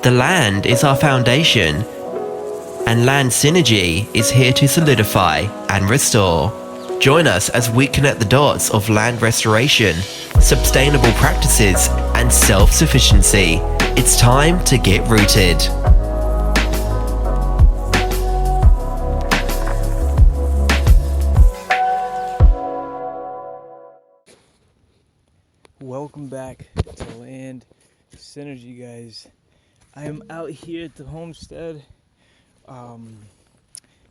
The land is our foundation, and Land Synergy is here to solidify and restore. Join us as we connect the dots of land restoration, sustainable practices, and self-sufficiency. It's time to get rooted. Welcome back to Land Synergy, guys. I am out here at the homestead.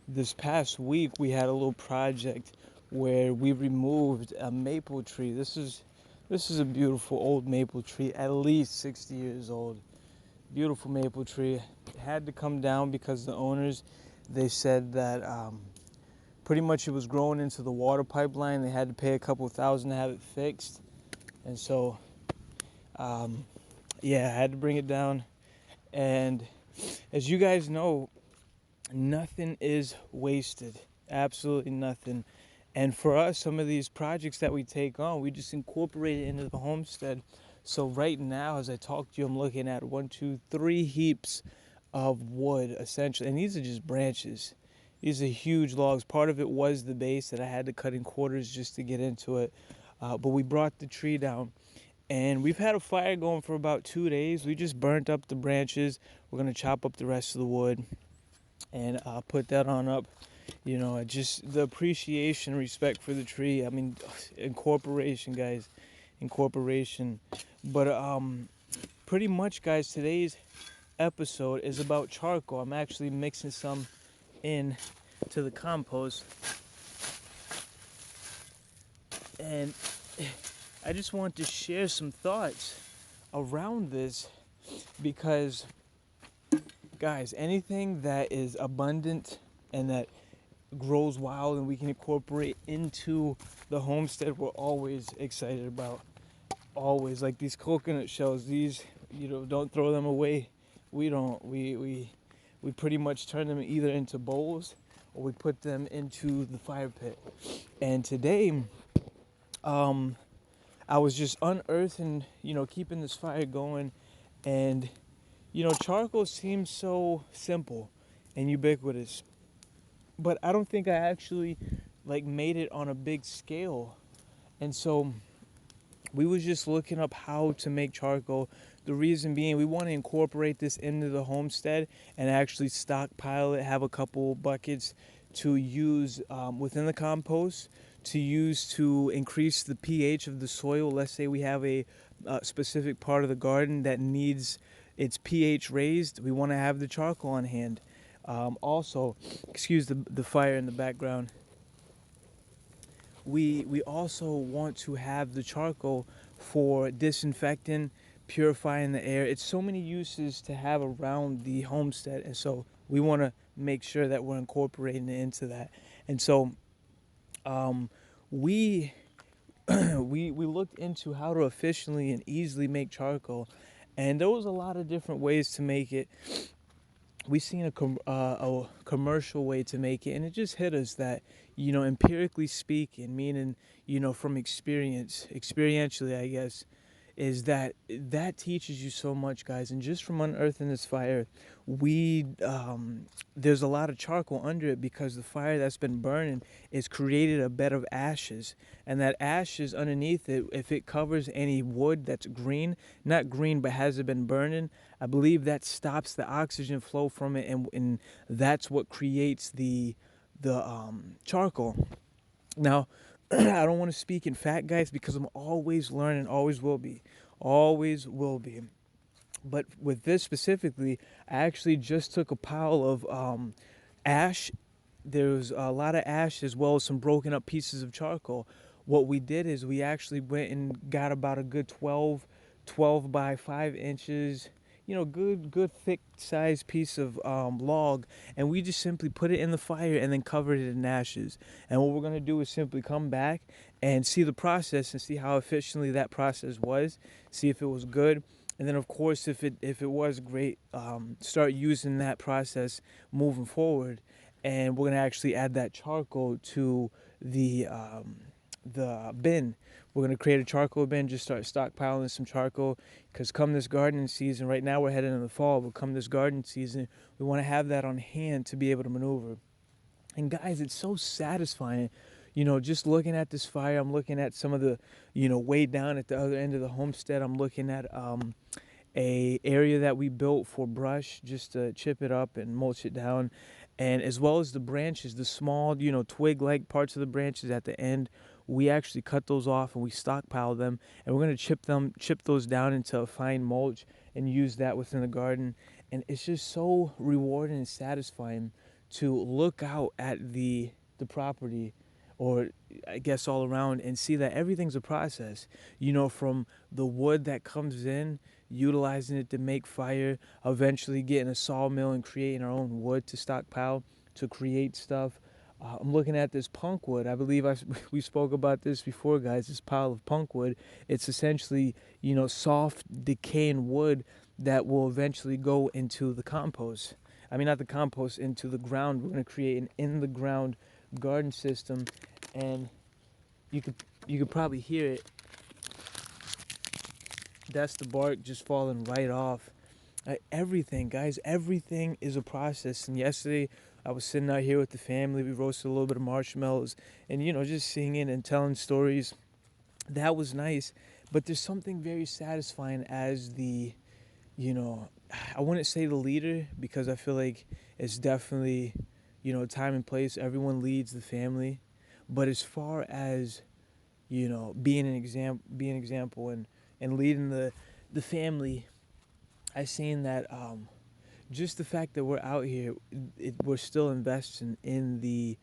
This past week we had a little project where we removed a maple tree. This is a beautiful old maple tree, at least 60 years old. Beautiful maple tree. It had to come down because the owners, they said that pretty much it was growing into the water pipeline. They had to pay a couple $1,000 to have it fixed. And so, I had to bring it down. And as you guys know, nothing is wasted. Absolutely nothing. And for us, some of these projects that we take on, we just incorporate it into the homestead. So right now, as I talk to you, I'm looking at 3 heaps of wood, essentially. And these are just branches. These are huge logs. Part of it was the base that I had to cut in quarters just to get into it. But we brought the tree down, and we've had a fire going for about 2 days. We just burnt up the branches. We're going to chop up the rest of the wood and put that on up. You know, just the appreciation, respect for the tree. I mean, incorporation, guys, incorporation. But pretty much, guys, today's episode is about charcoal. I'm actually mixing some in to the compost. And I just want to share some thoughts around this because, guys, anything that is abundant and that grows wild and we can incorporate into the homestead, we're always excited about. Always. Like these coconut shells, these, don't throw them away. We don't. We pretty much turn them either into bowls or we put them into the fire pit. And today, I was just unearthing, keeping this fire going, and charcoal seems so simple and ubiquitous, but I don't think I actually made it on a big scale. And so we was just looking up how to make charcoal. The reason being, we want to incorporate this into the homestead and actually stockpile it, have a couple buckets to use within the compost, to use to increase the pH of the soil. Let's say we have a specific part of the garden that needs its pH raised. We want to have the charcoal on hand. Also, excuse the fire in the background. We also want to have the charcoal for disinfecting, purifying the air. It's so many uses to have around the homestead, and so we want to make sure that we're incorporating it into that. And so we looked into how to efficiently and easily make charcoal, and there was a lot of different ways to make it. We seen a commercial way to make it, and it just hit us that, empirically speaking, meaning, from experientially, I guess, is that teaches you so much, guys. And just from unearthing this fire, there's a lot of charcoal under it because the fire that's been burning is created a bed of ashes, and that ashes underneath it, if it covers any wood that's green, not green but hasn't been burning, I believe that stops the oxygen flow from it, and that's what creates the charcoal. Now, I don't want to speak in fact, guys, because I'm always learning, always will be. But with this specifically, I actually just took a pile of ash. There's a lot of ash as well as some broken up pieces of charcoal. What we did is we actually went and got about a good 12 by 5 inches, good thick size piece of log, and we just simply put it in the fire and then covered it in ashes. And what we're going to do is simply come back and see the process and see how efficiently that process was, see if it was good, and then of course if it was great, start using that process moving forward. And we're going to actually add that charcoal to the the bin. We're gonna create a charcoal bin, just start stockpiling some charcoal, because come this gardening season, right now we're heading into the fall, but come this garden season, we want to have that on hand to be able to maneuver. And guys, it's so satisfying, just looking at this fire. I'm looking at some of the, way down at the other end of the homestead. I'm looking at a area that we built for brush, just to chip it up and mulch it down, and as well as the branches, the small, twig-like parts of the branches at the end. We actually cut those off and we stockpile them, and we're going to chip those down into a fine mulch and use that within the garden. And it's just so rewarding and satisfying to look out at the property, or I guess all around, and see that everything's a process, from the wood that comes in, utilizing it to make fire, eventually getting a sawmill and creating our own wood to stockpile to create stuff. I'm looking at this punk wood. I believe we spoke about this before, guys. This pile of punk wood. It's essentially, soft, decaying wood that will eventually go into the compost. I mean, not the compost, into the ground. We're going to create an in-the-ground garden system, and you could probably hear it. That's the bark just falling right off. Everything, guys, everything is a process. And yesterday, I was sitting out here with the family. We roasted a little bit of marshmallows, and just singing and telling stories. That was nice. But there's something very satisfying as the, I wouldn't say the leader, because I feel like it's definitely, time and place. Everyone leads the family. But as far as, being an example and leading the family, I seen that just the fact that we're out here, we're still investing in the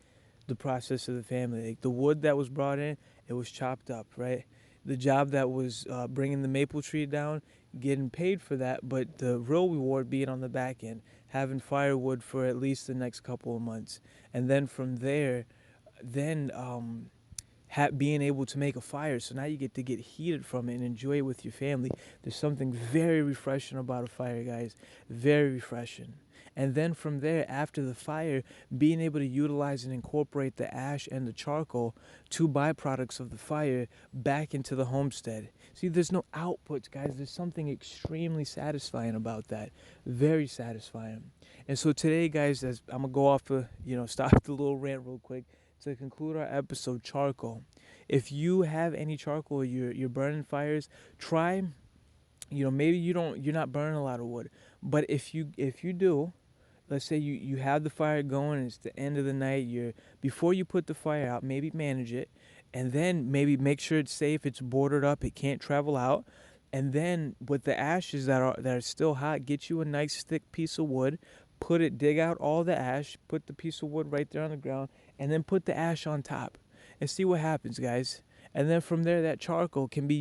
process of the family. Like the wood that was brought in, it was chopped up, right? The job that was bringing the maple tree down, getting paid for that, but the real reward being on the back end, having firewood for at least the next couple of months, and then from there, then being able to make a fire. So now you get to get heated from it and enjoy it with your family. There's something very refreshing about a fire, guys. Very refreshing. And then from there, after the fire, being able to utilize and incorporate the ash and the charcoal, two byproducts of the fire, back into the homestead. See, there's no outputs, guys. There's something extremely satisfying about that. Very satisfying. And so today, guys, as I'm going to go off, stop the little rant real quick. To conclude our episode, charcoal. If you have any charcoal, you're burning fires, try, maybe you're not burning a lot of wood, but if you do, let's say you have the fire going and it's the end of the night, before you put the fire out, maybe manage it, and then maybe make sure it's safe, it's boarded up, it can't travel out. And then with the ashes that are still hot, get you a nice thick piece of wood, dig out all the ash, put the piece of wood right there on the ground, and then put the ash on top and see what happens, guys. And then from there, that charcoal can be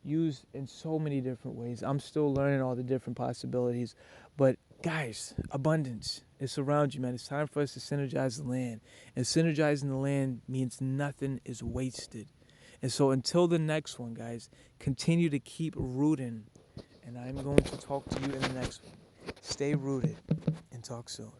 used in so many different ways. I'm still learning all the different possibilities, but guys, abundance is around you, man. It's time for us to synergize the land, and synergizing the land means nothing is wasted. And so until the next one, guys, continue to keep rooting, and I'm going to talk to you in the next one. Stay rooted, and talk soon.